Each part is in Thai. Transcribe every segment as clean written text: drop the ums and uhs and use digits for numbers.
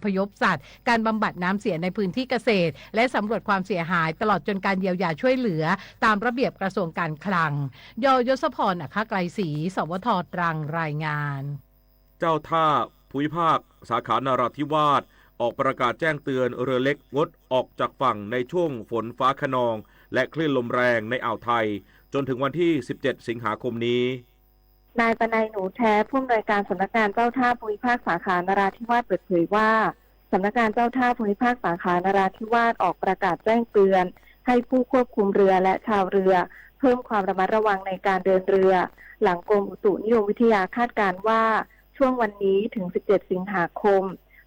พยพสัตว์การบำบัดน้ำเสียในพื้นที่เกษตรและสำรวจความเสียหายตลอดจนการเยียวยาช่วยเหลือตามระเบียบกระทรวงการคลังยศพร อัครไกรศรีสวท.ตรังรายงานเจ้าท่าภูมิภาคสาขานราธิวาสออกประกาศแจ้งเตือนเรือเล็กงดออกจากฝั่งในช่วงฝนฟ้าคะนองและคลื่นลมแรงในอ่าวไทยจนถึงวันที่17สิงหาคมนี้นายปนัยหนูแท้ผู้อำนวยการสำนักงานเจ้าท่าภูมิภาคสาขานราธิวาสเปิดเผยว่าสำนักงานเจ้าท่าภูมิภาคสาขานราธิวาสออกประกาศแจ้งเตือนให้ผู้ควบคุมเรือและชาวเรือเพิ่มความระมัดระวังในการเดินเรือหลังกรมอุตุนิยมวิทยาคาดการณ์ว่าช่วงวันนี้ถึง17สิงหาคม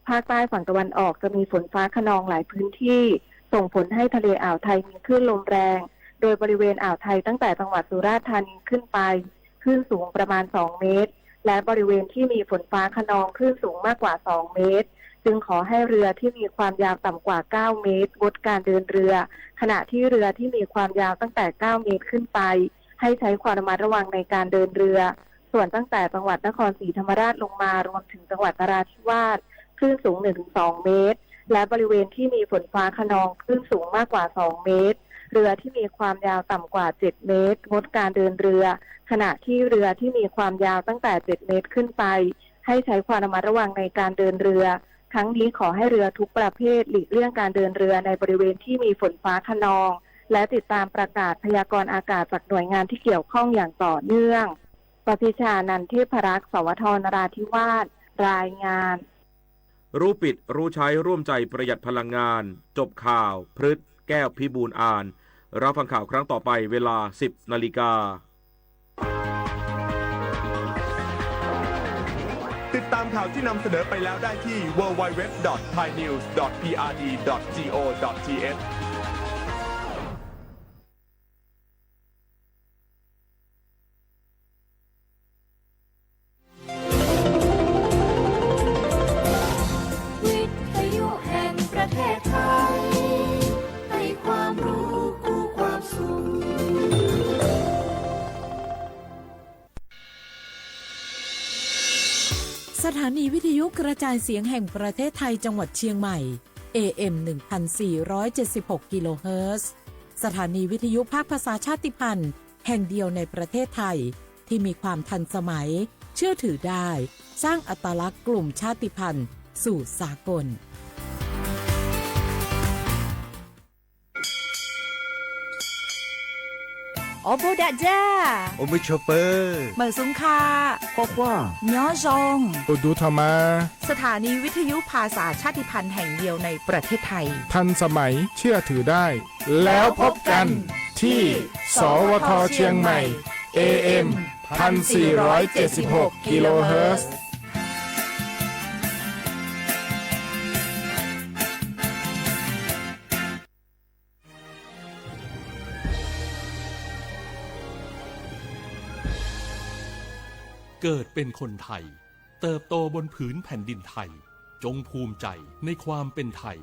ภาคใต้ฝั่งตะวันออกจะมีฝนฟ้าคะนองหลายพื้นที่ส่งผลให้ทะเลอ่าวไทยมีคลื่นลมแรงโดยบริเวณอ่าวไทยตั้งแต่จังหวัดสุราษฎร์ธานีขึ้นไปคลื่นสูงประมาณ2เมตรและบริเวณที่มีฝนฟ้าคะนองคลื่นสูงมากกว่า2เมตรจึงขอให้เรือที่มีความยาวต่ำกว่า9เมตรงดการเดินเรือขณะที่เรือที่มีความยาวตั้งแต่9เมตรขึ้นไปให้ใช้ความระมัดระวังในการเดินเรือส่วนตั้งแต่จังหวัดนครศรีธรรมราชลงมารวมถึงจังหวัดนราธิวาสคลื่นสูง 1-2 เมตรและบริเวณที่มีฝนฟ้าคะนองคลื่นสูงมากกว่า2เมตรเรือที่มีความยาวต่ำกว่า7เมตรงดการเดินเรือขณะที่เรือที่มีความยาวตั้งแต่7เมตรขึ้นไปให้ใช้ความระมัดระวังในการเดินเรือทั้งนี้ขอให้เรือทุกประเภทหลีกเลี่ยงการเดินเรือในบริเวณที่มีฝนฟ้าคะนองและติดตามประกาศพยากรณ์อากาศจากหน่วยงานที่เกี่ยวข้องอย่างต่อเนื่องปพิชานันท์ เทพรักษ์สวท นราธิวาสรายงานรู้ปิดรู้ใช้ร่วมใจประหยัดพลังงานจบข่าวพฤษแก้วพิบูลอ่านรับฟังข่าวครั้งต่อไปเวลา 10 นาฬิกาติดตามข่าวที่นำเสนอไปแล้วได้ที่ www.thainews.prd.go.thสถานีวิทยุกระจายเสียงแห่งประเทศไทยจังหวัดเชียงใหม่ AM 1476 กิโลเฮิรตซ์สถานีวิทยุภาคภาษาชาติพันธุ์แห่งเดียวในประเทศไทยที่มีความทันสมัยเชื่อถือได้สร้างอัตลักษณ์กลุ่มชาติพันธุ์สู่สากลโอโบดาจ้าโอมิชเปอร์เหมือซุงคาพวกว่าย้อซงโอดูธรรมาสถานีวิทยุภาษาชาติพันธุ์แห่งเดียวในประเทศไทยทันสมัยเชื่อถือได้แล้วพบกันที่สวทเชียงใหม่ AM 1476 กิโลเฮิรตซ์เกิดเป็นคนไทยเติบโตบนผืนแผ่นดินไทยจงภูมิใจในความเป็นไทย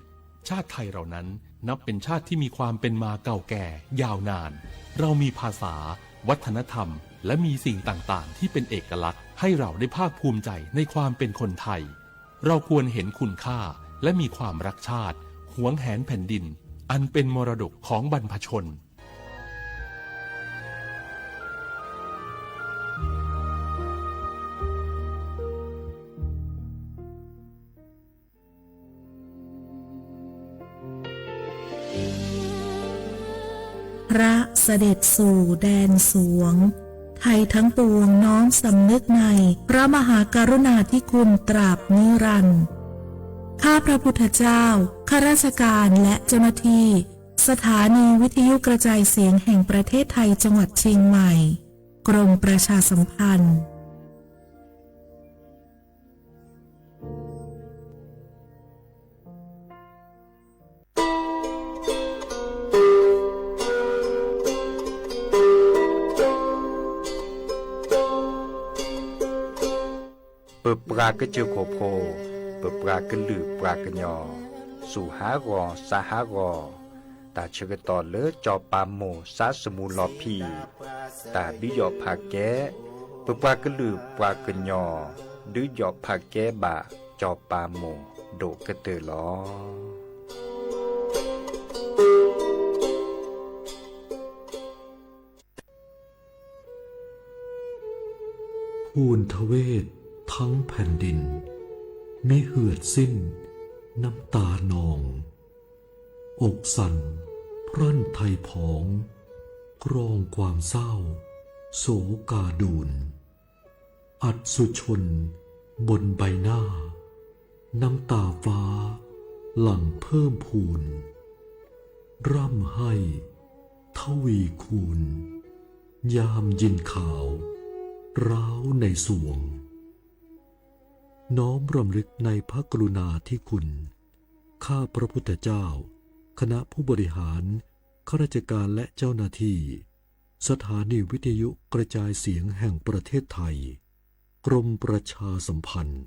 ชาติไทยเรานั้นนับเป็นชาติที่มีความเป็นมาเก่าแก่ยาวนานเรามีภาษาวัฒนธรรมและมีสิ่งต่างๆที่เป็นเอกลักษณ์ให้เราได้ภาคภูมิใจในความเป็นคนไทยเราควรเห็นคุณค่าและมีความรักชาติหวงแหนแผ่นดินอันเป็นมรดกของบรรพชนพระเสด็จสู่แดนสวงไทยทั้งปวงน้อมสำนึกในพระมหากรุณาธิคุณตราบนิรันดร์ข้าพระพุทธเจ้าข้าราชการและเจ้าหน้าที่สถานีวิทยุกระจายเสียงแห่งประเทศไทยจังหวัดเชียงใหม่กรมประชาสัมพันธ์เปิดปรากระเจียวโคโพเปิดปรากระลือปรากระยอสู่หากอสาหากอตาเชกตอเลจอปามโมสาสมูลอพีตาดิยอผาแกเปิดปรากระลือปรากระยอดือยอผาแกบาจอปามโม โดกระเตอล้อภูนทเวศทั้งแผ่นดินไม่เหือดสิ้นน้ำตานองอกสั่นพรั่นไทยผองกรองความเศร้าโศกาดูนอัศชนบนใบหน้าน้ำตาฟ้าหลั่งเพิ่มพูนร่ำให้ทวีคูณยามยินข่าวร้าวในสวงน้อมรำลึกในพระกรุณาธิคุณข้าพระพุทธเจ้าคณะผู้บริหารข้าราชการและเจ้าหน้าที่สถานีวิทยุกระจายเสียงแห่งประเทศไทยกรมประชาสัมพันธ์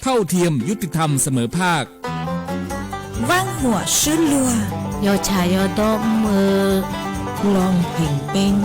เท่าเทียมยุติธรรมเสมอภาคว่างหัวชื่นลัวโยชายโยโตมือลองเพ่งเป็ง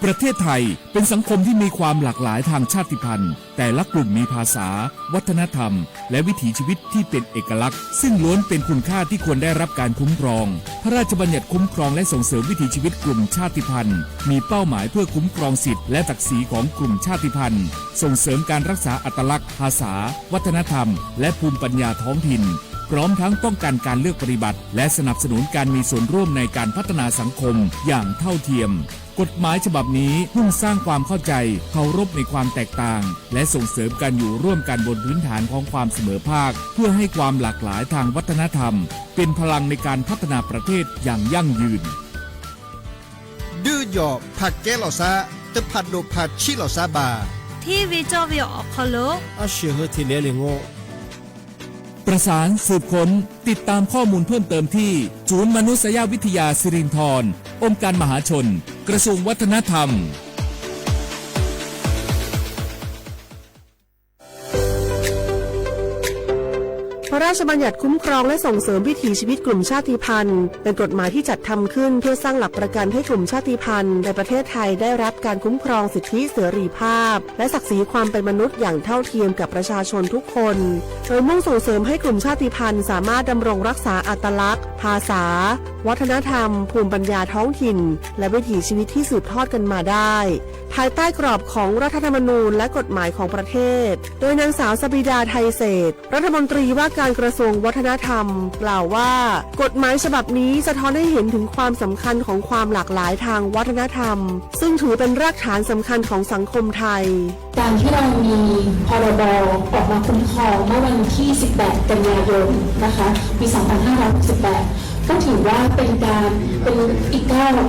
ประเทศไทยเป็นสังคมที่มีความหลากหลายทางชาติพันธุ์แต่ละกลุ่มมีภาษาวัฒนธรรมและวิถีชีวิตที่เป็นเอกลักษณ์ซึ่งล้วนเป็นคุณค่าที่ควรได้รับการคุ้มครองพระราชบัญญัติคุ้มครองและส่งเสริมวิถีชีวิตกลุ่มชาติพันธุ์มีเป้าหมายเพื่อคุ้มครองสิทธิและศักดิ์ศรีของกลุ่มชาติพันธุ์ส่งเสริมการรักษาอัตลักษณ์ภาษาวัฒนธรรมและภูมิปัญญาท้องถิ่นพร้อมทั้งป้องกันการเลือกปฏิบัติและสนับสนุนการมีส่วนร่วมในการพัฒนาสังคมอย่างเท่าเทียมกฎหมายฉบับนี้มุ่งสร้างความเข้าใจเคารพในความแตกต่างและส่งเสริมการอยู่ร่วมกันบนพื้นฐานของความเสมอภาคเพื่อให้ความหลากหลายทางวัฒนธรรมเป็นพลังในการพัฒนาประเทศอย่างยั่งยืนดื้อหยอกผักแก้เหล่าซาตะผัดโดผัดชิเหล่าซาบาที่วิจวิออกคโลอาเชื่อที่เลี้ยงโงประสานสืบค้นติดตามข้อมูลเพิ่มเติมที่ศูนย์มนุษยวิทยาสิรินธรองค์การมหาชนกระทรวงวัฒนธรรมพระราชบัญญัติคุ้มครองและส่งเสริมวิถีชีวิตกลุ่มชาติพันธุ์เป็นกฎหมายที่จัดทำขึ้นเพื่อสร้างหลักประกันให้กลุ่มชาติพันธุ์ในประเทศไทยได้รับการคุ้มครองสิทธิเสรีภาพและศักดิ์ศรีความเป็นมนุษย์อย่างเท่าเทียมกับประชาชนทุกคนโดยมุ่งส่งเสริมให้กลุ่มชาติพันธุ์สามารถดำรงรักษาอัตลักษณ์ภาษาวัฒนธรรมภูมิปัญญาท้องถิ่นและวิถีชีวิตที่สืบทอดกันมาได้ภายใต้กรอบของรัฐธรรมนูญและกฎหมายของประเทศโดยนางสาวสบิดาไทยเศรษฐ์รัฐมนตรีว่าการกระทรวงวัฒนธรรมกล่าวว่ากฎหมายฉบับนี้สะท้อนให้เห็นถึงความสำคัญของความหลากหลายทางวัฒนธรรมซึ่งถือเป็นรากฐานสำคัญของสังคมไทยการที่เรามีพรบออกมาคุ้มครองเมื่อวันที่ 18 กันยายนนะคะปี 2568 ก็ถือว่าเป็นอีกก้าวหนึ่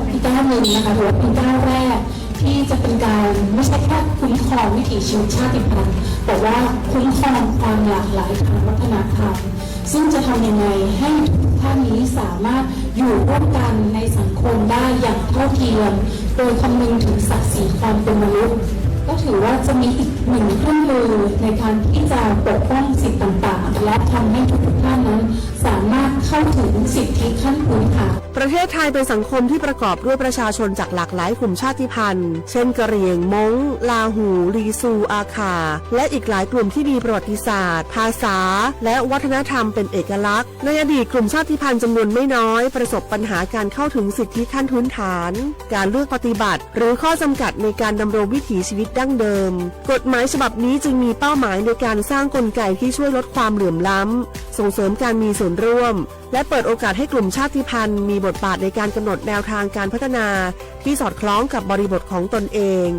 งนะคะถือว่าเป็นก้าวแรกที่จะเป็นการไม่ใช่แค่คุ้มครองวิถีชีวิตชาติพันธุ์แต่ว่าคุ้มครองความหลากหลายทางวัฒนธรรมซึ่งจะทำยังไงให้ทุกท่านนี้สามารถอยู่ร่วมกันในสังคมได้อย่างเท่าเทียมโดยคำนึงถึงศักดิ์ศรีความเป็นมนุษย์ก็ถือว่าจะมีอีกหนึ่งเครื่องมือในการที่จะปกป้องสิทธิต่างๆและทำให้ทุกท่านนั้นสามารถเข้าถึงสิทธิขั้นพื้นฐานประเทศไทยเป็นสังคมที่ประกอบด้วยประชาชนจากหลากหลายกลุ่มชาติพันธุ์เช่นกะเหรี่ยงม้งลาหูลีซูอาคาและอีกหลายกลุ่มที่มีประวัติศาสตร์ภาษาและวัฒนธรรมเป็นเอกลักษณ์ในอดีตกลุ่มชาติพันธุ์จำนวนไม่น้อยประสบปัญหาการเข้าถึงสิทธิขั้นพื้นฐานการเลือกปฏิบัติหรือข้อจำกัดในการดำรงวิถีชีวิตดั้งเดิมกฎหมายฉบับนี้จึงมีเป้าหมายในการสร้างกลไกที่ช่วยลดความเหลื่อมล้ำส่งเสริมการมีส่วนร่วมและเปิดโอกาสให้กลุ่มชาติพันธุ์มีบทบาทในการกำหนดแนวทางการพัฒนาที่สอดคล้องกับบริบทของตนเอง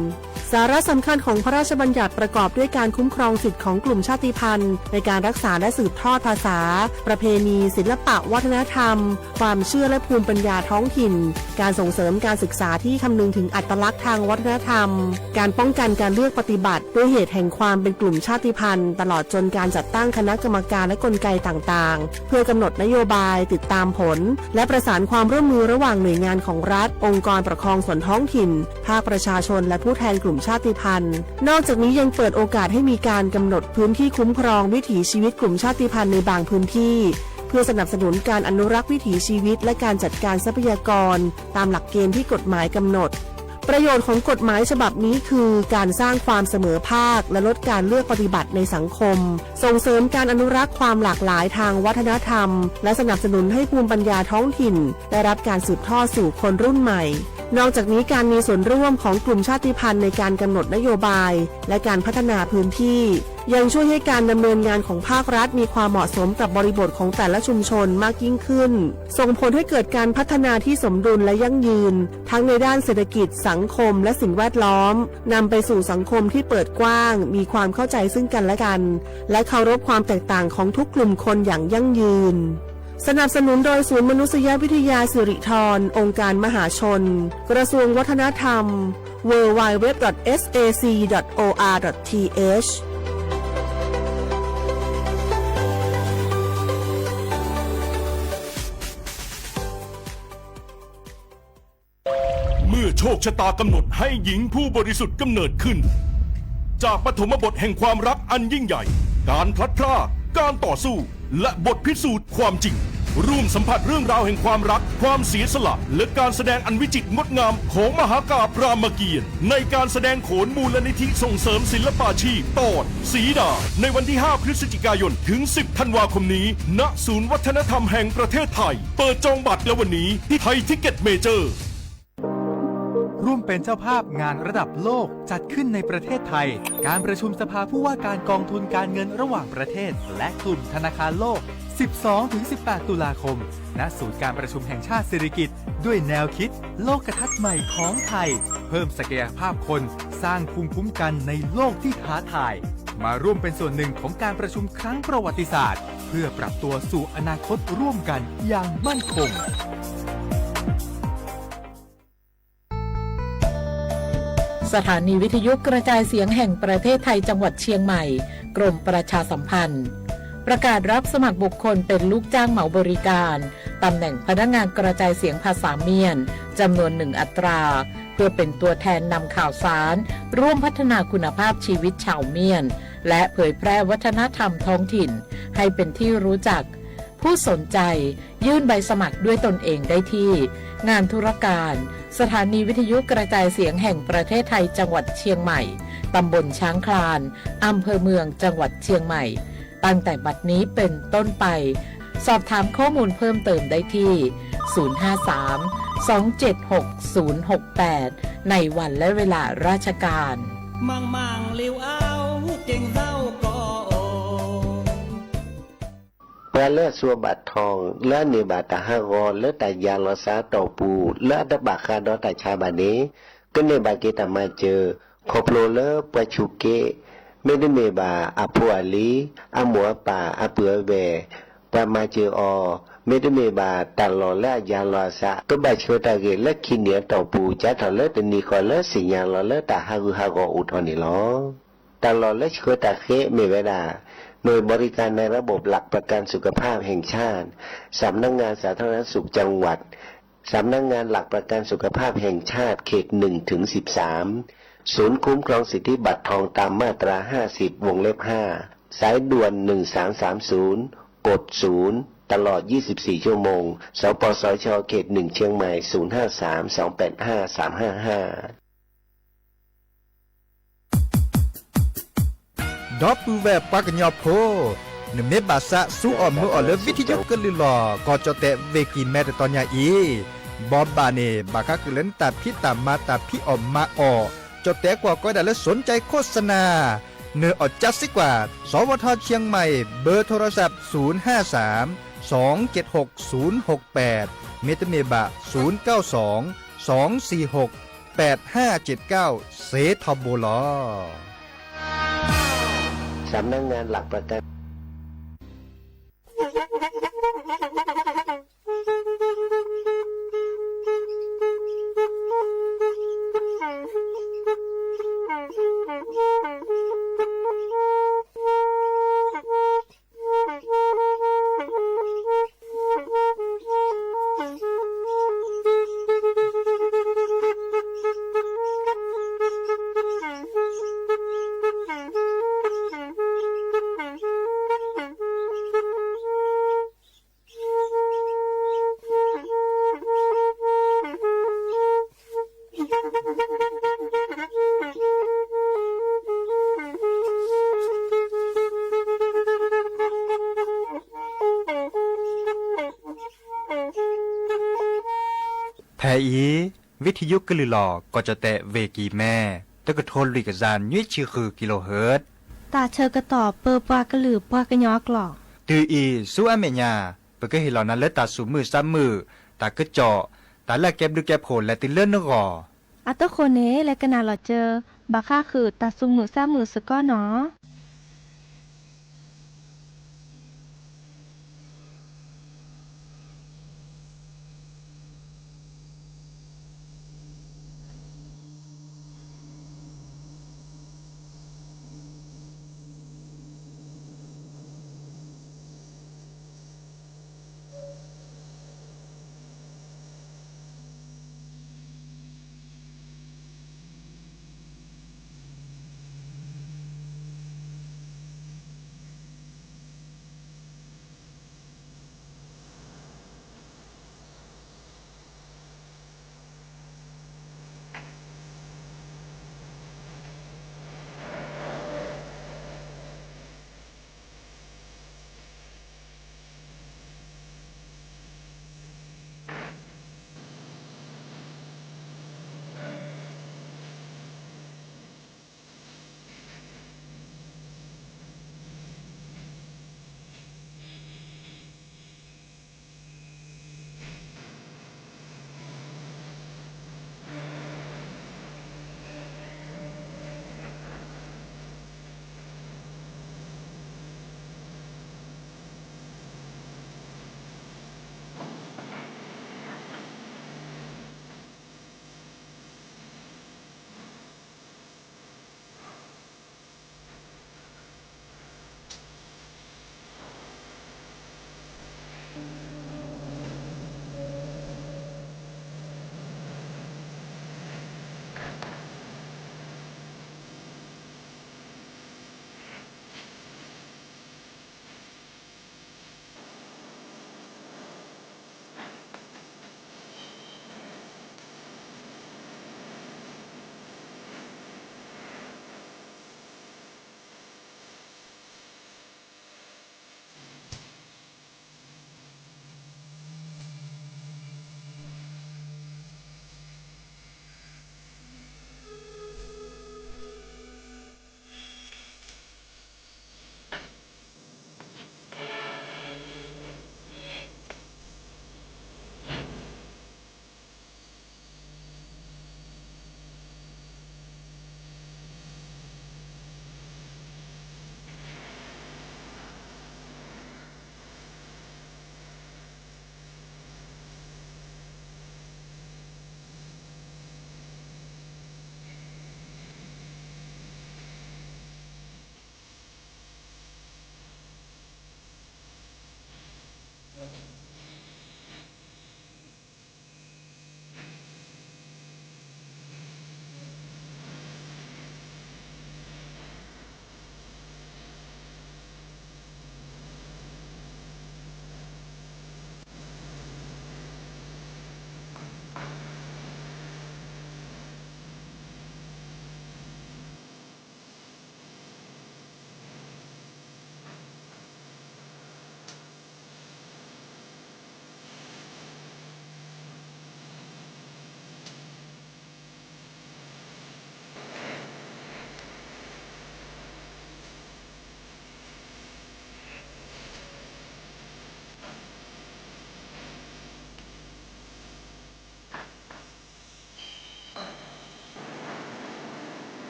สาระสำคัญของพระราชบัญญัติประกอบด้วยการคุ้มครองสิทธิของกลุ่มชาติพันธุ์ในการรักษาและสืบทอดภาษาประเพณีศิลปะวัฒนธรรมความเชื่อและภูมิปัญญาท้องถิ่นการส่งเสริมการศึกษาที่คำนึงถึงอัตลักษณ์ทางวัฒนธรรมการป้องกันการเลือกปฏิบัติด้วยเหตุแห่งความเป็นกลุ่มชาติพันธุ์ตลอดจนการจัดตั้งคณะกรรมการและกลไกต่างๆเพื่อกำหนดนโยบายติดตามผลและประสานความร่วมมือระหว่างหน่วยงานของรัฐองค์กรปกครองส่วนท้องถิ่นภาคประชาชนและผู้แทนกลุ่มชาติพันธุ์นอกจากนี้ยังเปิดโอกาสให้มีการกำหนดพื้นที่คุ้มครองวิถีชีวิตกลุ่มชาติพันธุ์ในบางพื้นที่เพื่อสนับสนุนการอนุรักษ์วิถีชีวิตและการจัดการทรัพยากรตามหลักเกณฑ์ที่กฎหมายกำหนด ประโยชน์ของกฎหมายฉบับนี้คือการสร้างความเสมอภาคและลดการเลือกปฏิบัติในสังคมส่งเสริมการอนุรักษ์ความหลากหลายทางวัฒนธรรมและสนับสนุนให้ภูมิปัญญาท้องถิ่นได้รับการสืบทอดสู่คนรุ่นใหม่นอกจากนี้การมีส่วนร่วมของกลุ่มชาติพันธุ์ในการกำหนดนโยบายและการพัฒนาพื้นที่ยังช่วยให้การดำเนินงานของภาครัฐมีความเหมาะสมกับบริบทของแต่ละชุมชนมากยิ่งขึ้นส่งผลให้เกิดการพัฒนาที่สมดุลและยั่งยืนทั้งในด้านเศรษฐกิจสังคมและสิ่งแวดล้อมนำไปสู่สังคมที่เปิดกว้างมีความเข้าใจซึ่งกันและกันและเคารพความแตกต่างของทุกกลุ่มคนอย่างยั่งยืนสนับสนุนโดยศูนย์มนุษยวิทยาสิริธรองค์การมหาชนกระทรวงวัฒนธรรม www.sac.or.thเมื่อโชคชะตากำหนดให้หญิงผู้บริสุทธิ์กำเนิดขึ้นจากปฐมบทแห่งความรักอันยิ่งใหญ่การพลัดพรากการต่อสู้และบทพิสูจน์ความจริงร่วมสัมผัสเรื่องราวแห่งความรักความเสียสละและการแสดงอันวิจิตรงดงามของมหากาพย์รามเกียรติ์ในการแสดงโขนมูลนิธิส่งเสริมศิลปาชีพตอนสีดาในวันที่ 5 พฤศจิกายนถึง 10 ธันวาคมนี้ณศูนย์วัฒนธรรมแห่งประเทศไทยเปิดจองบัตรแล้ววันนี้ที่ไทยทิกเก็ตเมเจอร์ร่วมเป็นเจ้าภาพงานระดับโลกจัดขึ้นในประเทศไทยการประชุมสภาผู้ว่าการกองทุนการเงินระหว่างประเทศและกลุ่มธนาคารโลก 12-18 ตุลาคมณศูนย์การประชุมแห่งชาติสิริกิติ์ด้วยแนวคิดโลกทัศน์ใหม่ของไทยเพิ่มศักยภาพคนสร้างภูมิคุ้มกันในโลกที่ท้าทายมาร่วมเป็นส่วนหนึ่งของการประชุมครั้งประวัติศาสตร์เพื่อปรับตัวสู่อนาคตร่วมกันอย่างมั่นคงสถานีวิทยุกระจายเสียงแห่งประเทศไทยจังหวัดเชียงใหม่กรมประชาสัมพันธ์ประกาศรับสมัครบุคคลเป็นลูกจ้างเหมาบริการตำแหน่งพนักงานกระจายเสียงภาษาเมียนจำนวน1 อัตราเพื่อเป็นตัวแทนนำข่าวสารร่วมพัฒนาคุณภาพชีวิตชาวเมียนและเผยแพร่วัฒนธรรมท้องถิ่นให้เป็นที่รู้จักผู้สนใจยื่นใบสมัครด้วยตนเองได้ที่งานธุรการสถานีวิทยุกระจายเสียงแห่งประเทศไทยจังหวัดเชียงใหม่ตำบลช้างคลานอำเภอเมืองจังหวัดเชียงใหม่ตั้งแต่บัดนี้เป็นต้นไปสอบถามข้อมูลเพิ่มเติมได้ที่ 053-276-068 ในวันและเวลาราชการมังเลี้ยวเอาเก่งเศร้าก็เมื่อเลือดสัวบาดทองเลือดเนบาตาฮากอเลือดแต่ยาลอซาต่อปูเลือดดับบาคาดอตาชาบาเนก็เนบาเกตามาเจอขอบโลเลอปะชุเกไม่ได้เมบาอาพัวลีอาหมัวป่าอาเปือแวปามาเจออไม่ได้เมบาตลอและยาลอซาก็บาชัวตาเกและคินเนียต่อปูจัดเลอตนีคอเลสิญาลอเลตาฮากุฮากออุทอนิลอตลอและชัวตาเคเมเวดาหน่วยบริการในระบบหลักประกันสุขภาพแห่งชาติสำนักงานสาธารณสุขจังหวัดสำนักงานหลักประกันสุขภาพแห่งชาติเขต 1-13 ศูนย์คุ้มครองสิทธิบัตรทองตามมาตรา 50 วงเล็บ 5 สายด่วน 1330 กด 0 ตลอด 24 ชั่วโมง สปสช เขต 1 เชียงใหม่ 053-285-355ดอปูแวปากญอโพนเมบาสะสู้ออมมือออเลวิทยุกลือลอกอจเตเวกีแมตตอนยาอีบอบบาเนบากะกเลนตาพิตามาตาพิออมมาออจเตกว่าก็ได้และสนใจโฆษณาเนื้ออดจัดสิกว่าสวทเชียงใหม่เบอร์โทรศัพท์053-276-068เมตเมบะ092-246-8579เซทอโบลอสำนักงานหลักประกัน แพอีวิทยุกลือหลอก็จะแตะเวกีแม่ตะกะโทนลิกซานยุ้ยชื่อคือกิโลเฮิรตซ์ตาเชอกระต่อเปอร์ปากระหลือปากระยอกหลอก ตืออีสู้อเมญาเปก็เห็นเหล่านั้นและตาสูมือซ้ำมือตากระเจาะตาละแก็บดูแก็บโผล่และติเลื่อนนกอ อัตโคเนและกนาหลอเจอบาค่าคือตาซุงมือซ้ามือสก้อเนาะ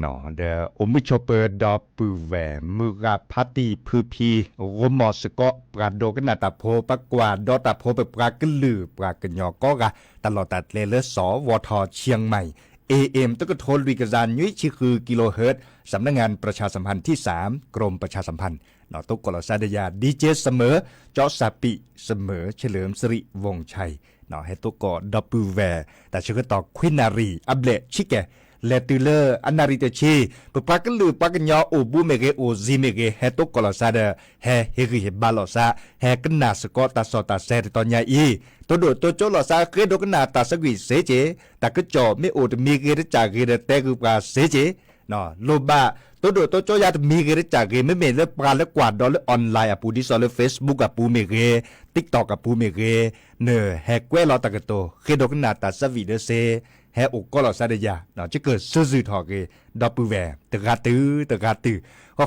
นอเดออมิชเปอร์ดอปูแวมือกาพัตติพือพีโรมอสก็ปราโดกันนาตาโพปกว่าดอตาโพไปปรากลือปรากญอก็กะตลอดตัดเลเลสวทเชียงใหม่ AM ตะกโทนวิกซานยุ้ยชิคือกิโลเฮิรตซ์สำนักงานประชาสัมพันธ์ที่3กรมประชาสัมพันธ์นอตุกกลซาดยาดีเจเสมอเจาะสาปิเสมอเฉลิมสิริวงศ์ชัยนอให้ตุกกดอปูแวแต่ชื่อต่อควินารีอับเลชิเกเลตูเลอร์อันนาริเตชีปปากลือปากญอโอบูเมเกโอซิเมเกเฮตุกลซาเดเฮเฮริเฮบาลอซาเฮกนาสกอตาสอตาเซตตอนยาอีตัวโดตัวโจลอซาเคดกนาตาสกวิเซเจตากจอเมโอตมีเกรจากเกเตกุปาเซเจนอโลบาตัวโดตัวโจยาตมีเกรจากเกไม่เมเลปราเลกวาดดอลออนไลน์อปูดิซอลเฟซบุ๊กอปูเมเกติ๊กต็อกอปูเมเกเนเฮกเวลอตากโตเคดกนาตาสวิเดเซเฮโอกลอซาเดยาเนาะจะเกิดซื่อๆทอเกดอปูแวตะกาตือ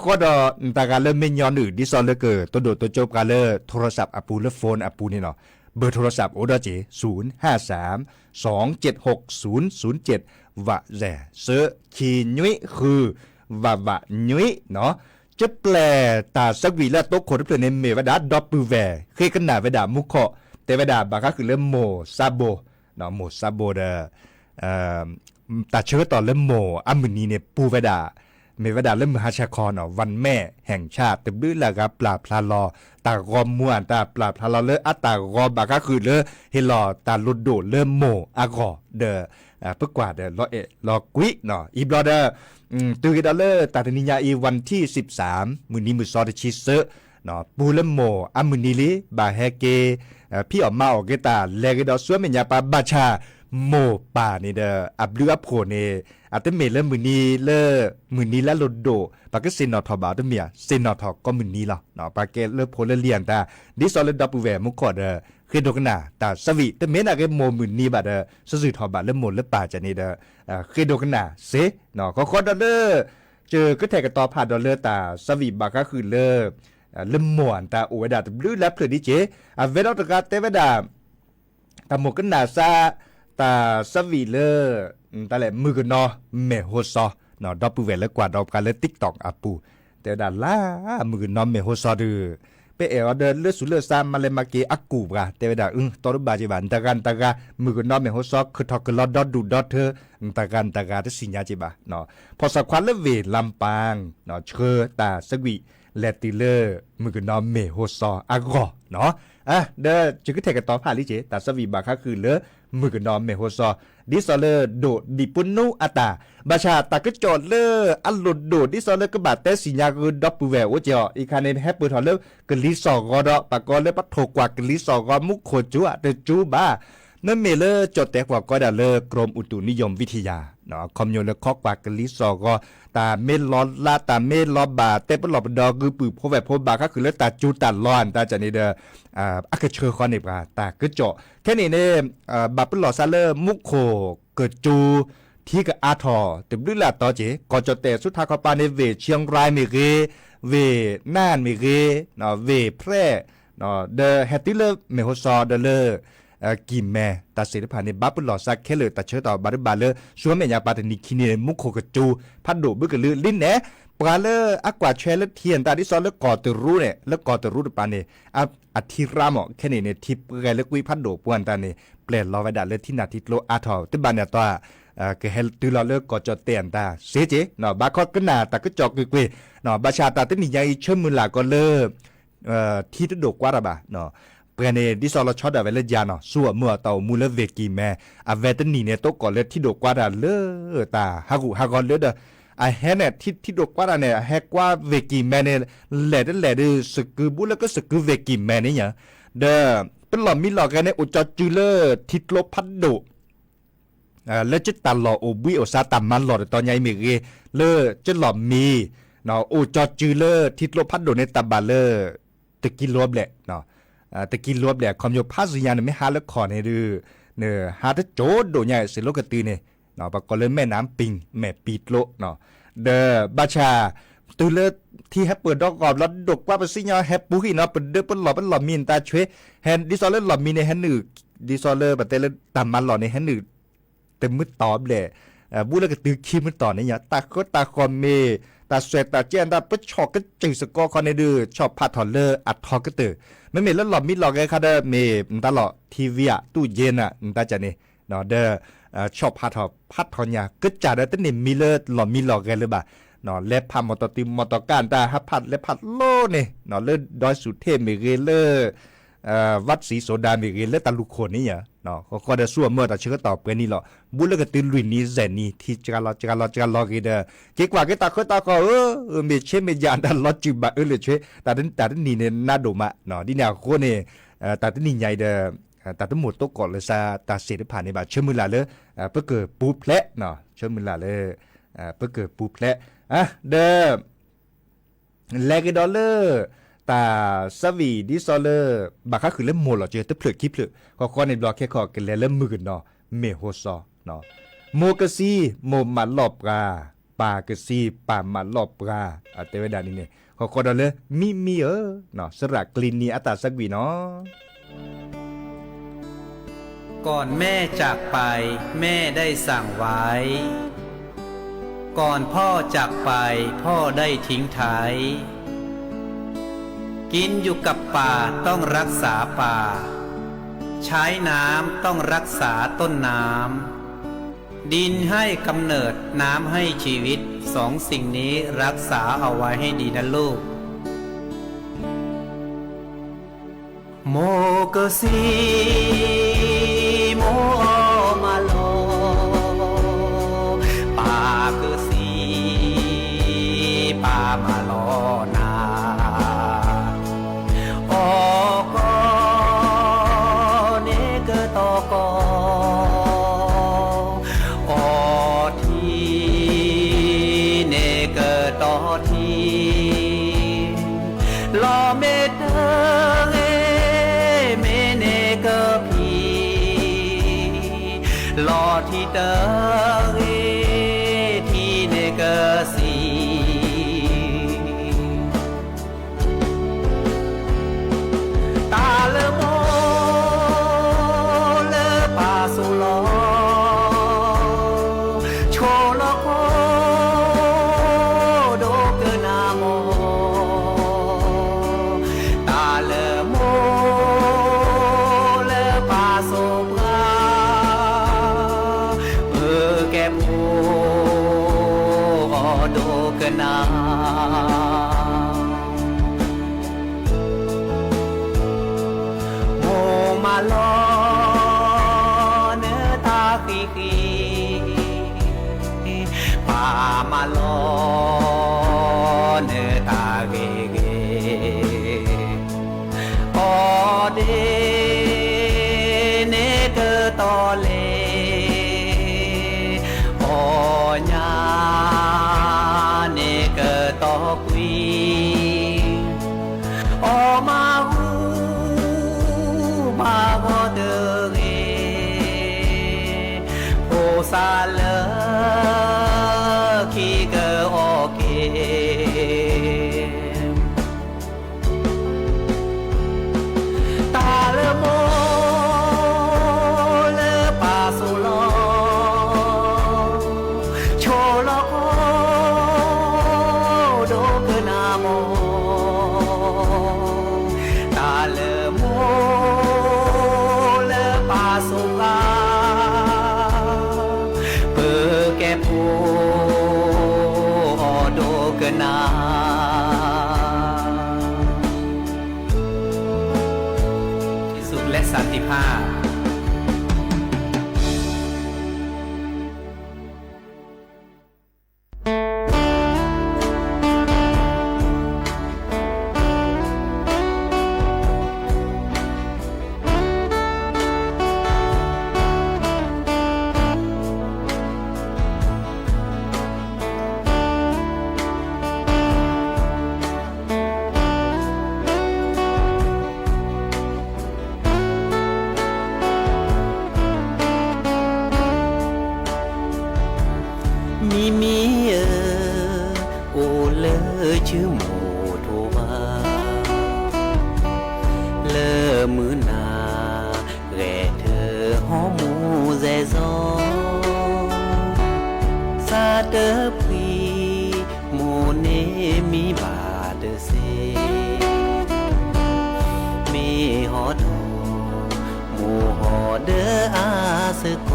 ก็ดอตากาเลเมญอนดิซอลเกอตัวโดตัวโจกาเลโทรศัพท์อปูและโฟนอปูนี่เนาะเบอร์โทรศัพท์โอดเจ053-276-007วะแซเซคีนุ้ยคือวะนุ้ยเนาะจะแปลตาสักวีละตกคนที่เปลี่ยนเมวดาดอปูแวเคกันหนาเวดามุขะแต่เวดาบางก็คือเริ่มโมซาโบเนาะโมซาโบเดตาเชื้อต่อเริ่มโมอามุนีเนี่ยปูเวดาเมวดาเริ่มมหาชาคอนวันแม่แห่งชาติแต่บื้อละกับปลาพลาลอตากอมม่วนตาปลาพลาลอเลออัตตากอบาก็คือเลอเฮลอตาลุดโดเริ่มโมอากอเดอเพื่อกว่าเดลอลอกุยเนาะอีบลอเดตือดอเลอตาตนิยาอีวันที่13มื้อนี้มื้อซอดชิเซเนาะปูเริ่มโมอามุนีลิบาเฮเกพี่ออกมาออกเกตาเลกดอสวเมญญาปาบาชาโมป่านี่เด้ออับลืออับโผเนอัตเมเลมือนี้ละลดโดปากก็เซนอทอบาตเมียเซนอทอก็มือนี้ล่ะเนาะปากเกเลโพเลเลียนตาดิซอลดับแวมุกอเด้อคือดอกนาตาสวิตเมนาเกโมมือนี้บาเด้อซื่อทอบาเลโมเลป่าจะนี่เด้อคือดอกนาเซเนาะก็ดอเลอเจอก็แทกต่อผ่านดอเลอตาสวิบาก็คือเลอเลมวนตาโอเวดาตบลือแล้วเพลดิเจเวดอตกาเตเวดาตาโมกันนาซาตาสวีเลอตาแหละมือกันเนาะเมโฮซอเนาะดอปูเวลกว่าดอกกันเลยติ๊กตอกอาปูแต่ดาล่ามือกันเนาะเมโฮซอดือเปเออเดเลือสุเลือซามมาเลมาเกอากูบะแต่ดาตอรบาจิบันตะกันมือกันเนาะเมโฮซอคือทอกลอดอดูดอเธอตะกันที่สิญญาจิบะเนาะพอสักควันเลเวลำปางเนาะเชอตาสวีเลติเลอมือกันเนาะเมโฮซออากอเนาะเดจึกเทกต่อผ่านลิเจตาสวีบาคือเลอมือกันนอมเมโฮซอดิซอเลโดดิปุนนูอัตาบาชาตากจอดเลอัลลุดโดดิซอเลกบาเตสิญากุดอปูแวโอเจออีคาเนแฮปเปิลทอเลกลิซอกอดอปากอเลปะโทกว่ากลิซอกอมุโคจัวเตจูบาเนเมเลจดแต่กว่าก็ดาเลกรมอุตุนิยมวิทยาเนาะคอมโยเลคอกว่ากลิซอกอตาเมลอลาตาเมลอบาเตปลอบดอคือปือพอแวพบาก็คือเลตาจูตาลอนตาจะนี่เดอักเชอคอนนี่ปาตากึจ่อแค่นี้เนี่ยบาปลอซาเลมุโคเกิดจูที่กับอาทอตึบลึกละต่อเจก่อนจะแต่สุดท้ายเขาปาในเวเชียงรายเมเกเวน่านเมเกเนาะเวแพร่เนาะเดเฮติเลเมโฮซอเดเลกิมแม่ตาเสด็จผ่านในบัปลอซักแค่เลยตาเชื้อต่อบาร์บาเลชัวเมียปาตนิคินีมุโคกจูพัดโดบึกลือลิ้นแหนปลาเลอักว่าแชร์เลเทียนตาที่ซอเลกอตรู้เนี่ยแล้วกอตรู้ปานเนี่ยอธิรามแค่นี้เนี่ยทิพย์ไงเลกุยพัดโดปวนตาเนี่ยเปลี่ยนรอไว้ด่าเลที่นาทิโลอาทอติบานเนี่ยตัวเกเฮลตุลาเลกอจอเตียนตาเสเจเนาะบาคอดก็นาตาก็จอกกุยเนาะบาชาตาที่นี่ยังเชื่อมือหลักก็เลที่ตุโดกว่าระบาเนาะเพื่อนเนี่ยดิซอลชอดเวลยาเนาะสัวมัวเตามูลเวกีแม่เวตนีเนี่ยโตก่อนเลยที่โดกว่าด่าเลตาฮากอนเลยเด้อแฮเนี่ยที่โดกว่าเนี่ยแฮกว่าเวกีแม่เนี่ยแหล่สกือบุแล้วก็สกือเวกีแม่เนี่ยเด้อเป็นหล่อมีหล่อกันเนี่ยอุจจูเลทิโลพัดโดแล้วจะตาหล่อโอบุยโอซาตามันหล่อตอนใหญ่เมเกเลจะหล่อมีเนาะอุจจูเลทิโลพัดโดในตาบาเลตะกิโลบแหละเนาะตะกินรวบแหละคอมโยพาสยานไม่หาแล้วขอในดื้อเนอหาถ้าโจดโดใหญ่สิโลกตือเนี่ยเนาะปก็เลยแม่น้ำปิงแม่ปีดโลเนาะเดอบาชาตือเลที่แฮปเปิดดอกกอบแล้วดกว่าไปสิญาแฮปปุยเนาะเปิดเด้อเปิดหล่อมีนตาช่วยแฮนดิซอลเลอร์หล่อมีในแฮนนึดิซอลเลอร์บัดเตเลตามมันหล่อในแฮนนึเต็มมืดตอบแหละ บุแล้วก็ตึกคิมมันต่อเนี่ยตาก็ตาคอมเมตาสวยตาเจียนตาปุ๊ชอกก็จึงสกอคอนในดื้อชอบพาถอนเลออัดทอก็ตื่นไม่เมแล้วหลอดมิดหลอกไงค่ะเด้อเมตลอดทีวีอ่ะตู้เย็นอ่ะตาจะนี่เนาะเด้อชอบพาถอนยาก็จ่าได้ตั้งนี่มีเลอหลอดมิดหลอกไงหรือเปล่าเนาะเล็บพันมอเตอร์ติมมอเตอร์การตาฮับพัดเล็บพัดโลนี่เนาะเลือดอยสุเทพเมเกเลอวัดศรีโสดาเมเกเลอตาลุกคนนี่อ่ะเนาะก็ได้ส่วนเมื่อแต่เชื่อต่อเปนี่หรอบุลก็ตื่นลุยนี้เจนี่ที่จะรอกันเด้อเกี่กว่าก็ตาก็เมเชเมยานตลอดจิบะเลยช่วยแต่นี่เนี่ยน่าดูมาเนาะที่แนวโคเนี่ยแต่ที่นี่ใหญ่เด้อแต่ทั้งหมดตัวก่อนเลยซาตาเสียผ่านในบาเชื่อมือละเลยเพื่อเกิดปูเพละเนาะเชื่อมือละเลยเพื่อเกิดปูเพละเด้อแลกดอลเลอร์ตาสวีดิซอลเลอร์บางครั้งคือเล่มโมหล่อเจอตะเปลือกคิเปลือกก็ในบล็อกแค่ขอกันแล้วเล่มมือเนาะเมโฮซอเนาะโมกะซีโมมาลอบกาปากะซีปามาลอบกาเตเวดานี่เนี่ยก็ดอลเลอร์มีเนาะสระกลินนีอัตาสักวีเนาะก่อนแม่จากไปแม่ได้สั่งไว้ก่อนพ่อจากไปพ่อได้ทิ้งท้ายกินอยู่กับป่าต้องรักษาป่าใช้น้ำต้องรักษาต้นน้ำดินให้กำเนิดน้ำให้ชีวิตสองสิ่งนี้รักษาเอาไว้ให้ดีนะลูกโมกะซีโมมาโลปากะซีปามาโลนาโอกอเนกะตอกอโอทีเนกะตอทีลอเมเตลอที่เตอที่เนกสีตาเลโมเลปาสุโลโชโลโคโดเกนาโมตาเลโมเลปาสุนาโมมาลอเนตาคีปามาลอเนตาเกเกโอเดเนเกตอเลโอญาตอควีโอมาหูมาโกเตเกโอซาเลคีเกโอเกตาเลโมเลปาสุโลโชโลโคตาเลโมเลปาสุกาเปแกปูโดกนาที่สุดและสันติภาพมีโอเลชื่อโมโทวาเลมือนาแกเธอหอมูแซซอ เดอพรีโมเนมีบาเดอเซมีหอดอหมู่หอเดออาสโก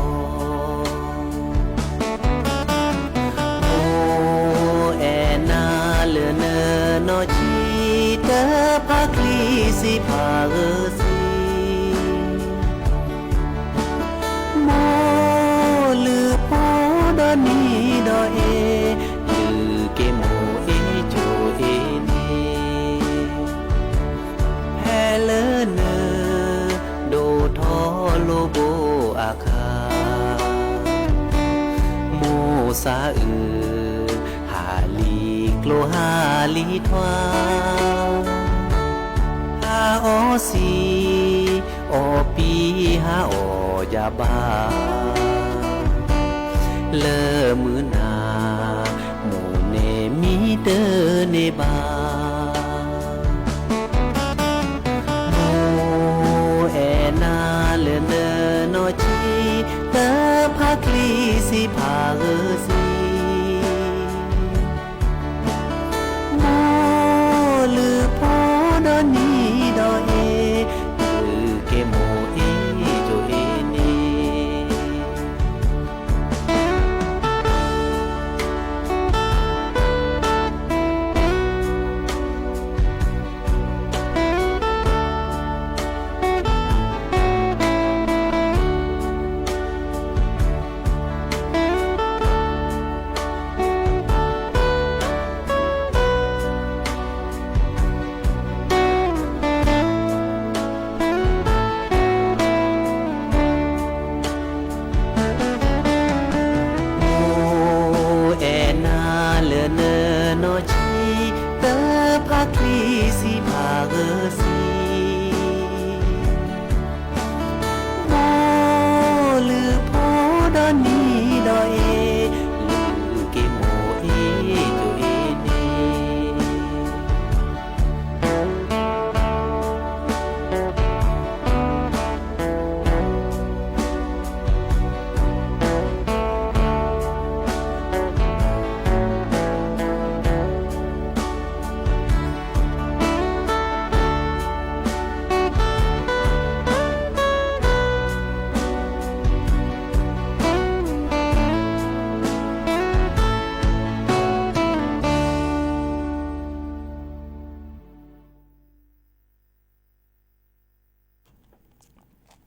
โอแอนาเลเนนอชีเดอพักลีสิพาเอซีโมลือโปดอนีดอเอลือเกโมเอโจเอเนแพเลเนโดทอโลโบอาคาโมซาหาลีโกลหาลีทวาหาออซีออปีหาออยาบาเลอมือนาหมู่เนมีเดอเนบาโมแอนาเลเนนอชีเตอพักลีสิพาเอซีโมลือพอดอนีดอเอลือเกโมเอโจเอเน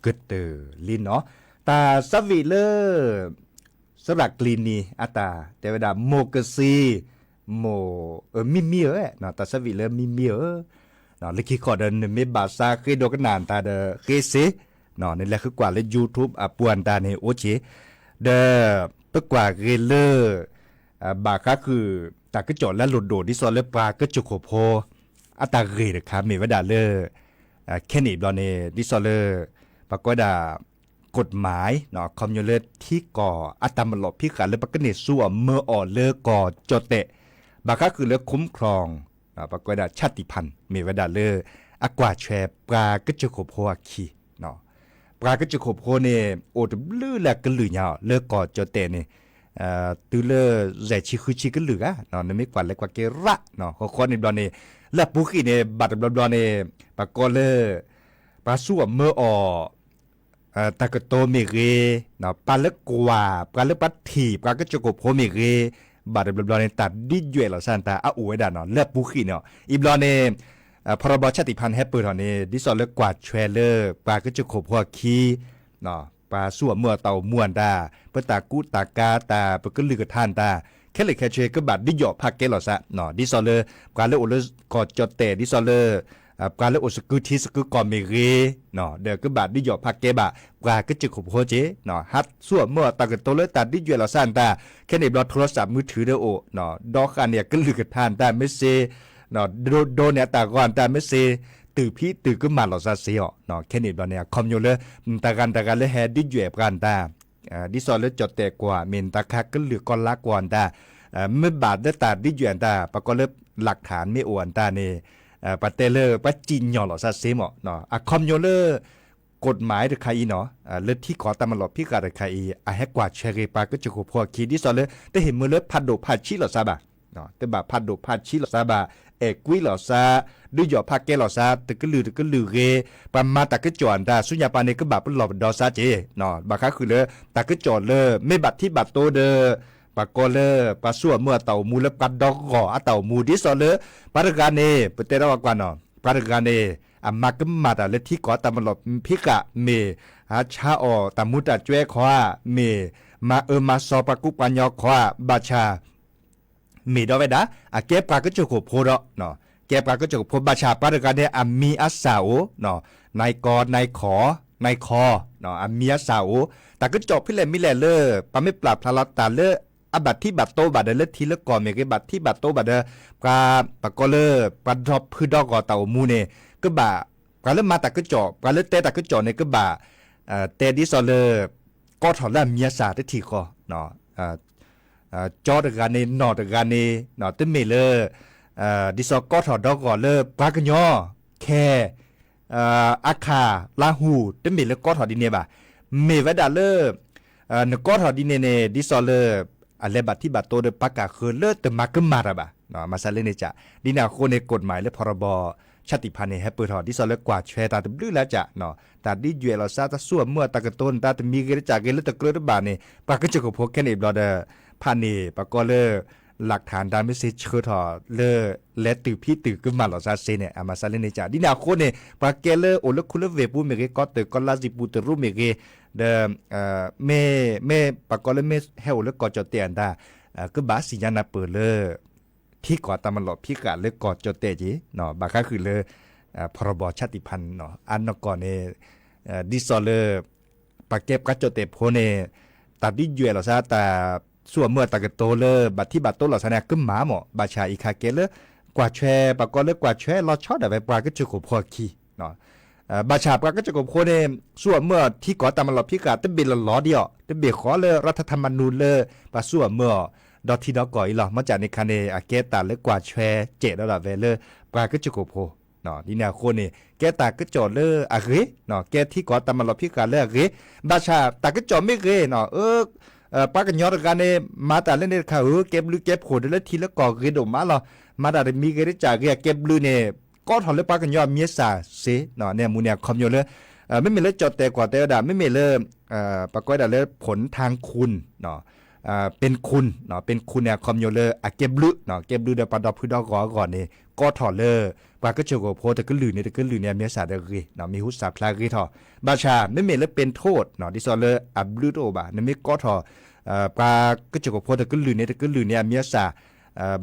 กึดเตอลินเนาะตาสวิเลอร์สำหรับกลีนีอาตาแต่เวลาโมกซีโมมิเมียเนาะตาสวิเลอร์มิเมียเนาะเลยคิดขอเดินเมบาซาเคยดอกนานตาเดเคเซเนาะนี่แหละคือกว่าเลย YouTube อ่ะปวนตาเนี่ยโอเคเดปกว่าเกเลอร์บาคะคือตาก็จอดและหลุดโดดที่ซอเลปลาก็จุกโพอาตาเกเดครับมีเวลาเลอแค่นี้บลอเนดิซอเลอร์ปรากฏกฎหมายเนาะคอมมิวเลตที่ก่ออัตมลบพิการและปกติสู้เมื่ออ่อนเลอก่อจดเตะบางครั้งคือเลือกคุ้มครองปรากฏชาติพันธุ์มีเวลาเลออากว่าแชร์ปลากระจุกโพอาคีเนาะปลากระจุกโพเนี่ยโอดลื้อแหลกกระลือเนาะเลือกก่อจดเตะเนี่ยตื้อเลอแจชิคือชิกระลืออ่ะเนาะนั่นไม่กว่าเล็กกว่าเกระเนาะข้อในบอลเนี่ยและปุกี้เนี่ยบัตรบอลเนี่ยปรากฏเลอปลาสู้เมื่ออ่อตากโตเมเรเนาะปลาเล็กกว่าปลาเล็กปัดถีปลาก็จะกบโพเมเรบาดบลอในตัดดิจวยเหล่าซันตาอาอูไว้ด่าเนาะเลือกปุขีเนาะอีบลอในพรบชาติพันธุ์แฮปเปิลเนาะนี่ดิสอเลือกกว่าเทรลเลอร์ปลาก็จะกบหัวคีเนาะปลาสู้เมื่อเต่าม่วนตาเปตากุตากาตาเปก็ลือกระทานตาแค่เลยแค่เชก็บาดดิหยอพักเกลเหล่าซะเนาะดิสอเลอร์ปลาเลือกอุลกอดจดเตดิสอเลอร์การเลือกสกุที่สกุกอมเมเรเนาะเดี๋ยวก็บาดดิหยอพักเกบะกว่าก็จะขบหัวเจเนาะฮัดส่วนเมื่อตากโตเลยตัดดิหยอเราสั้นตาแค่ในบล็อกโทรศัพท์มือถือเด้อโอเนาะดอกอันเนี่ยก็ลือกระทานตาไม่เซเนาะโดนเนี่ยตาก่อนตาไม่เซตื่พี่ตื่ก็มาเราซาเซียเนาะแค่นี้บล็อกเนี่ยคอมโยเลยตากันเลยแฮดิหยอกันตาดิสอเลยจดแต่กว่าเมนตาคักก็ลือก่อนละก่อนตาเมื่อบาดได้ตัดดิหยอตาปรากฏเลยหลักฐานไม่อวนตาเนี่ยปาเตเลอร์ปาจินยอหลอซาเซมเนาะอะคอมโยเลอร์ กฎหมายหรือใครเนาะเลือดที่ขอตามมาหลบพี่กาหรือใครให้กว่าเชเรปาก็จะขบพอคีดิสอนเลยได้เห็นมือเลือดพัดโดพัดชีหลอซาบะเนาะแต่แบบพัดโดพัดชีหลอซาบะกุ้ยหลอซาด้วยหยอพักแกหลอซาตึกลือเรปามาตะกจอนดาสุญญาปานี่ก็แบบหลบดอซาเจเนาะบางครั้งคือเลยตะกจอนเลยไม่บัดที่บัดโตเดอปากก็เลยปาสั่วเมื่อเต่ามูแล้วกัดดอกก่อเต่ามูดิสอนเลยปารการเน่เปเตระกว่าเนาะปารการเน่มากมาดาเลที่ก่อตามหลบพิกะเมอาชาอตามุตะจวยขวาเมมามาซอปากุปัญญาขวาบาชาเมดอเวดาแกปากก็จะขบโพดเนาะแกปากก็จะขบโพบาชาปารการเน่มีอาสาวเนาะนายกอนายขอนายคอเนาะมีอาสาวแต่ก็จบพี่แหลมิแหลเลอปาไม่ปรับพลาตาเลอบัตที่บัตโตบัตเดลทีละก่อนเมกบัตที่บัตโตบัตเดปาปากก็เลปาดรอปพืดอกก่อเต่ามูเนก็บ่าปลาเริ่มมาแต่ก็จ่อปลาเริ่มเตะแต่ก็จ่อในก็บ่าเตะดิซอเลก็ถอดแล้วมีศาสตร์ที่คอเนาะจอดกันในนอดกันในเนาะตึ้มเมเลดิซอก็ถอดดอกก่อนเลยปลากระยอแค่อาคาลาหูตึ้มเมเลก็ถอดดินเนบ่าเมวดาเลนก็ถอดดินเนดิซอเลอะไรบัตที่บัตโตเดปากาคือเลแต่มาก็มาระบ่าเนาะมาซาเลเนจ่าดินาโคในกฎหมายและพรบชาติพันธุ์ในแฮปเปิลทอที่สอนเล็กกว่าแชร์ตาตบลื้อแล้วจ้ะเนาะแต่ดิจวยเราซาตะส่วนเมื่อตะกต้นตาตมีเกลจากเกลตะเกลือบานเนี่ยปากก็จะกับพวกแค่นี้บลอเดอร์พันนี่ปากก็เลยหลักฐานดามิสิเชื่อถอเลและตื่นพี่ตื่นขึ้นมาหล่อซาเซเนี่ยอามาซาเลนจ่าดินาโคเนี่ยปากเกลโอเลคุลเวปูเมเกก็เตก็ลาซิปูเตรูเมเกเดเมปากก็เลยเมเฮลเลก็จอเตียนดาก็บาสิญาณเปิดเลยที่ก่อตามมันหลบพี่กะเลยก่อจอเตจีเนาะบางครั้งคือเลยพรบชาติพันธุ์เนาะอันนก่อนเนี่ยดิซอเลปากเก็บกัจจเตโพเนตัดดิจวยเราซะแต่ส่วนเมื่อตะกโตเลบัดที่บัดโตเราซะเนี่ยกึมหมาหมอบาชาอีคาเกเลกว่าแชปากก็เลยกว่าแชเราชอบแต่ไปปลาก็จะขบพอคีเนาะบาชาปลาก็จะขบโพเนส่วนเมื่อที่ก่อตามมันหลบพี่กะตะเบลล้อเดียวตะเบขอเลยรัฐธรรมนูญเลยปาส่วนเมื่อดอที่ดอกก่อยหรอมาจากในคาเนอาเกตาเลยกว่าแชเจแล้วล่ะเวเลปลาก็จะขบโพเนาะดินาโคนี่แกตาก็จอดเลยอะเรเนาะแกที่ก่อตามมันหลบพี่กะเลยอะเรบาชาตาก็จอดไม่เรเนาะปากันยอดกันเนี่ยมาแต่เล่นเนี่ยค่ะเก็บลือเก็บโหดแล้วทีละก่อเกดมาหรอมาแต่มีเกดจากเก็บลือเนี่ยก็ถอนเลยปากันยอดเมียสาเสเนาะเนี่ยมูเนี่ยคอมอยู่เลยไม่มีเลยจอดแต่กว่าแต่ด่าไม่มีเลยปากก้อยด่าเลยผลทางคุณเนาะเป็นคุณเนาะเป็นคุณเนี่ยคอมอยู่เลยเก็บลือเนาะเก็บลือเดี๋ยวปาดอกพื้นดอกก่อนเนี่ยก็ถอนเลยปาก็เชื่อกับโพแต่ก็ลือเนี่ยแต่ก็ลือเนี่ยเมียสาเดกีเนาะมีหุสาพลากีทอบาชาไม่มีเลยเป็นโทษเนาะดิซอเลยอับลือโตบะเนี่ยไม่ก็ทอปลาก็จะกับพอแต่ก็ลือเนี่ยแต่ก็ลือเนี่ยเมียสา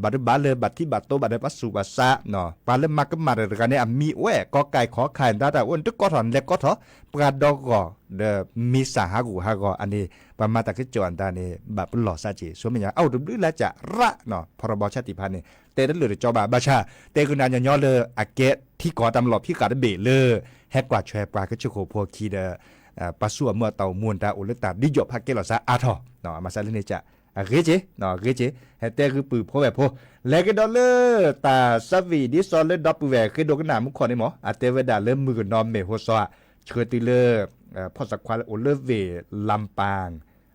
บัดบาเลยบัดที่บัดโตบัดปัสสุบัสสะเนาะปลาเริ่มมาก็มาแต่กันเนี่ยมีแหวกก็ไก่ขอไข่ได้แต่อ้วนทุกก็ถอนเล็กก็ถอปลาดอกก็เดมีสาหากูหาก็อันนี้ประมาณแต่ก็จวนตาเนี่ยแบบหล่อซาจีส่วนมันอย่างเอาดูดูแลจะระเนาะพรบชาติพันธุ์เนี่ยแต่นั่นเหลือจอบาชาแต่คือนานย่อเลยอาเกตที่ก่อตำหลบที่กาดเบเลยแฮกกว่าแชร์ปลาก็จะโคพวกคีเดปลาสั่วเมื่อเต่ามวนตาอุลตาดิจบพักเกลอซาอาทอเนาะมาซาเลเนจ่าเกเจเนาะเกเจเฮแต่คือปือพอแบบพอแล้วก็ดอลเลอร์ตาซาวีดิซอลเลดับแวคือดอกหนามุขนี่หมออาเตเวดาเริ่มมือนอมเมโฮซอเชิดติเลอร์พอสักควาโอเลเวลำปาง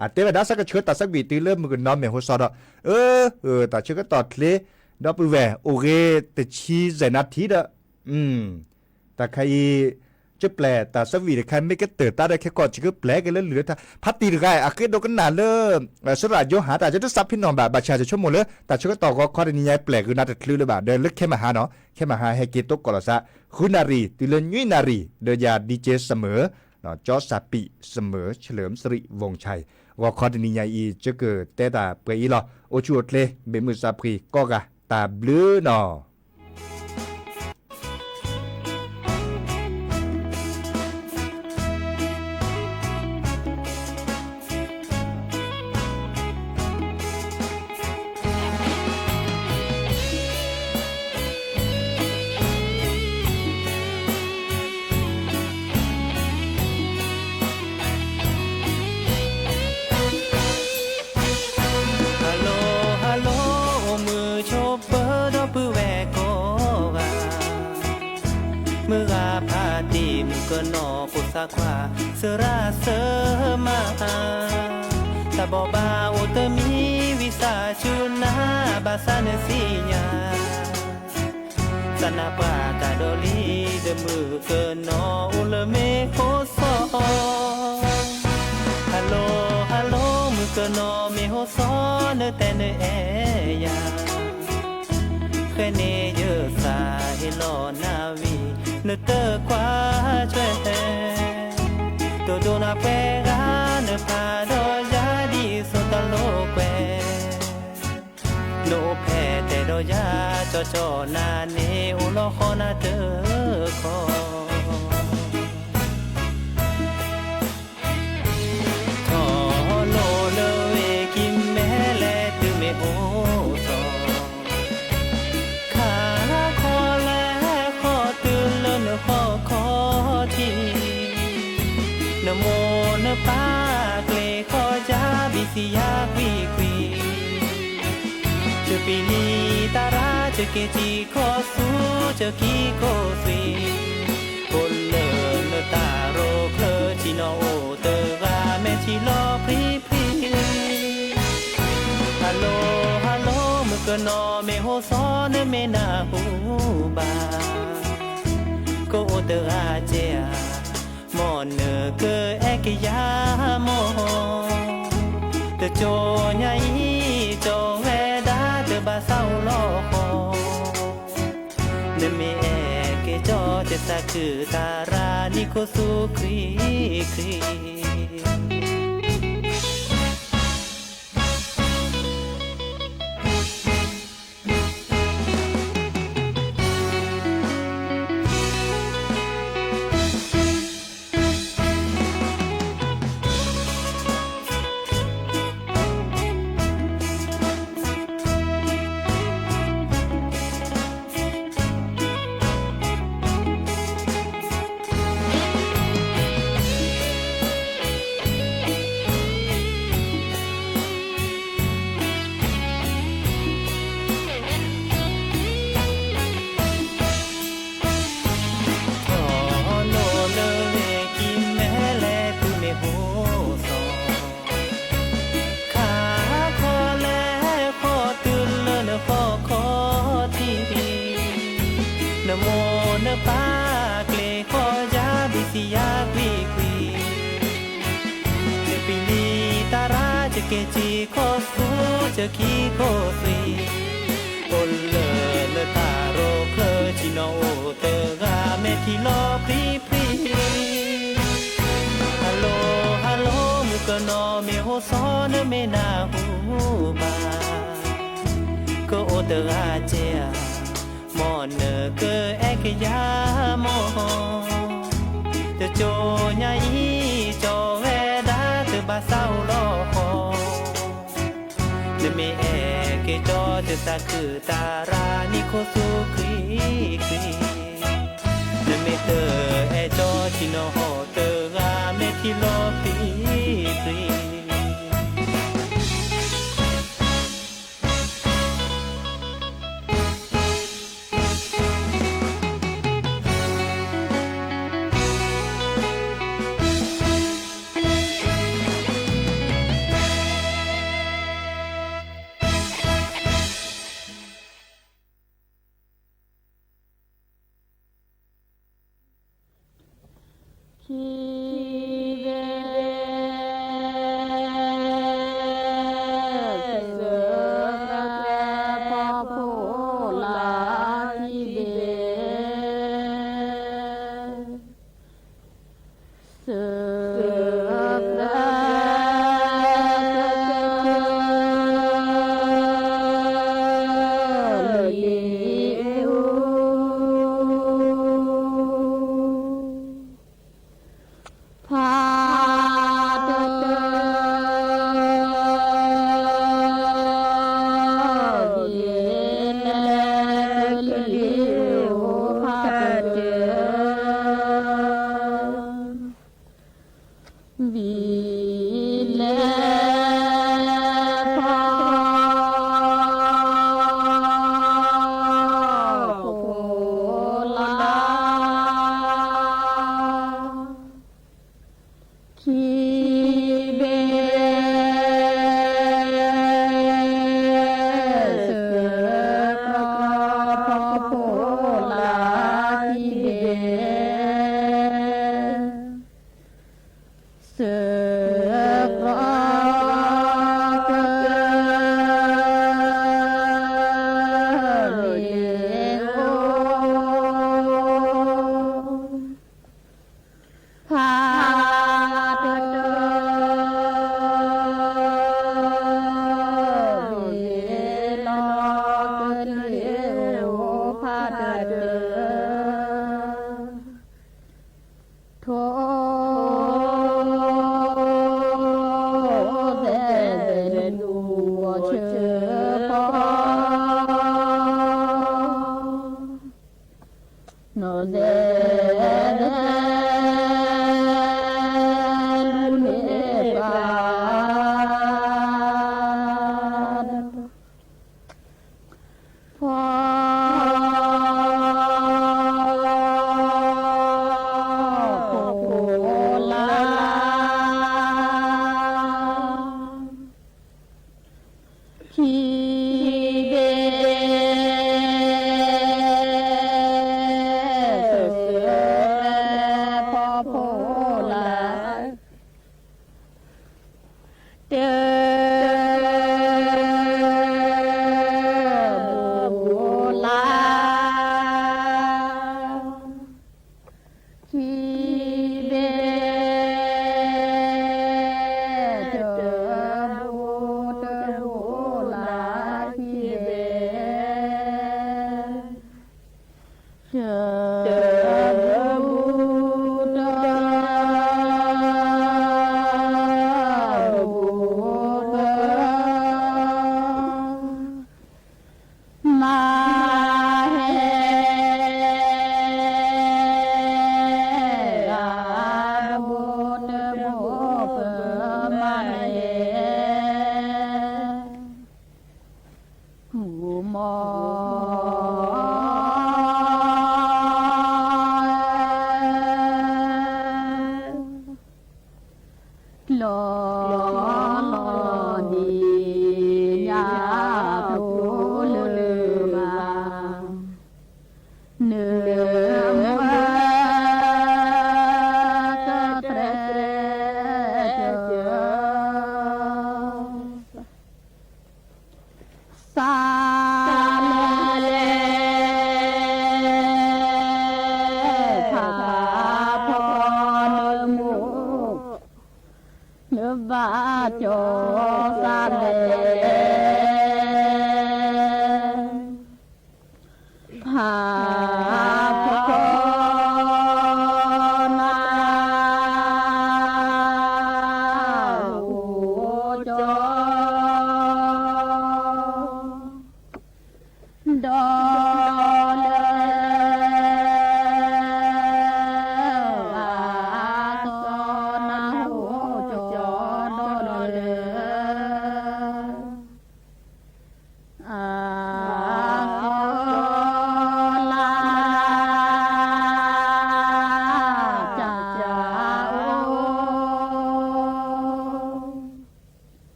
อาเตเวดาสักเชิดตาสักวีติเลอร์มือนอมเมโฮซอดตาเชิดก็ตอดเลดับแวโอเคแต่ชีเซนาทีดแต่ใครจะแปลแต่สวีใครไม่ก็เติร์ดตาได้แค่ก่อนจะก็แปลกันแล้วเหลือถ้าพัดตีหรือไงอาเกดกันหนาเลยสระโยหาแต่จะต้องซับพี่น้องแบบบาชาจะชั่วโมงเลยแต่ช่วยก็ต่อก็ข้อนี้ย้ายแปลคือน่าจะคลื่นเลยแบบเดินลึกแค่มาหาเนาะแค่มาหาให้เกตตกก่อนละซะคุณนารีติเลนยุยนารีเดียาดีเจเสมอเนาะจอสปีเสมอเฉลิมสิริวงชัยว่าข้อนี้ย้ายอีจะเกิดแต่ตาเปย์อีหรอโอชูดเลยเบมือซาพรีก็กะตาบลื้อเนาะมืออาพาตีมก ก็นอกุสากว่าเสราเสมาตาบอบาโอเตมีวิสาชุนาบาสานสีญาสนาปากาดอลีเดมือเกินนออุลเมโคโซฮัลโหลฮัลโหลมือเกินนอเมโฮโซเนแต่เนเอยาเคยเนเยอะสาเฮลอนาวีเนเตอร์กว่าช่วยตัวโดนาเปกาเนพาดอยาดีสุตโลเกโนแพ้แต่ดอยาจอจอนาเนอุลขอนาเตอคอทอโลเลเวกิมแม่แลตึเมโอซอขาคอแลขอตื่นเลินขอทีนโมนปาเกลขอจาบิสิยาควีควีจะปีลีตาราจะเกจีขอสู้จะกีโคสวีคนเลินตาโรเคลจิโนโอเตกาเมจิโลพรีพรีฮัลโหลฮัลโหลมือก็นอเมโฮซอนเมนาฮูบาโกเตอาเจียมอนเนเกเอกยามอเตโจญาอีโจเวดาเตบาเศร้าลอคอเนเมเอกโจเตสะคือตารานิโคสุครีครีปาเกลขอยาบิสิยาควีควีจะปีลีตาราจะเกจีขอสู้จะคีโคสวีโอเลเลตาโรเคลจิโนโอเตกาเมทิโลพรีพรีฮัลโหลฮัลโหลมือก็นอเมโฮซอนเมนาฮูบาโกโอเตอาเจียมอนเนเกเอกยามอเตโจญาอีโจเวดาเตบาเศร้าลอคอเนเมเอกโจเตสะคือตารานิโคสุครีครีเนเมเตเอโจชิโนโฮเตกาเมทิโลพรีพรี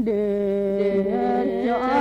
เดือดจอ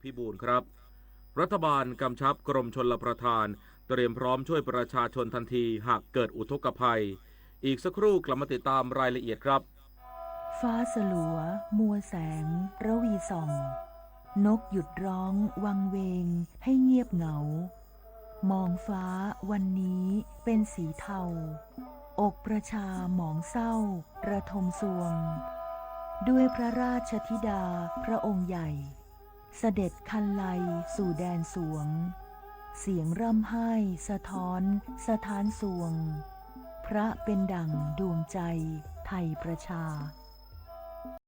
พิบูลครับรัฐบาลกำชับกรมชลประทานเตรียมพร้อมช่วยประชาชนทันทีหากเกิดอุทกภัยอีกสักครู่กลับมาติดตามรายละเอียดครับฟ้าสลัวมัวแสงระวีส่องนกหยุดร้องวังเวงให้เงียบเหงามองฟ้าวันนี้เป็นสีเทาอกประชาหมองเศร้าระทมสวงด้วยพระราชธิดาพระองค์ใหญ่เสด็จคันไลสู่แดนสวงเสียงร่ำไห้สะท้อนสถานสวงพระเป็นดั่งดวงใจไทยประชา